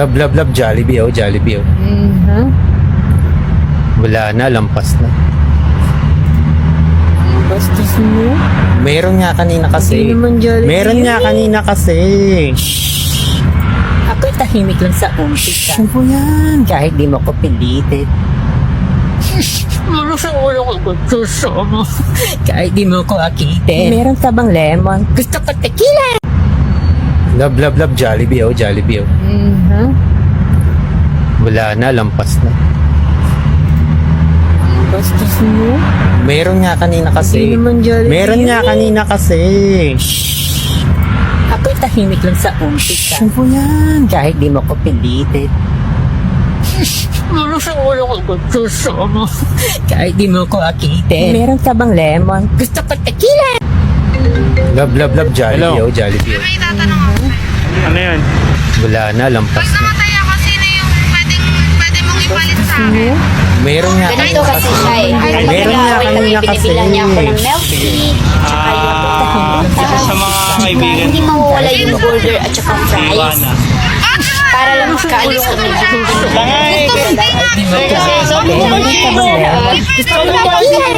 Love, love, love, Jollibee, oh, Jollibee, oh. Wala na, lampas na. Bastos mo? Meron nga kanina kasi. Hindi naman Jollibee Meron nga yun. kanina kasi. Ako'y tahimik lang sa umpisa. Ano po yan? Kahit di mo ko pilitin. Ano sa ulo ko gusto? Kahit di mo ko akitin. Meron ka bang lemon? Gusto ko tequila! Love, love, love, Jollibee, oh, Jollibee, oh. Wala na, lampas na. Bastos mo? Meron nga kanina kasi. Hindi naman Jollibee Meron nga yun. kanina kasi. Ako'y tahimik lang sa umpisa. Ano po yan? Kahit di mo ko pilitin. Ano sa ulo ko gusto? Kahit di mo ko akitin. Meron ka bang lemon? Gusto ko tequila! Love, love, love, Jollibee, Hello. oh, Jollibee, oh. May tatanong ako sa'yo. Ano yun? Wala na, lampas Pag na. namatay ako, sino yung pwede mong ipalit sa akin? Meron nga Ganito kasi siya eh. Meron nga kanina kasi. Binibilan niya ako ng milk tea, tsaka yung Sa mga kaibigan. hindi mawawala yung burger at tsaka fries. Iwana. Para lang makaalis kami dito. Tangay! Kahit di mo ko akitin. Meron ka bang lemon? Gusto ko tequila!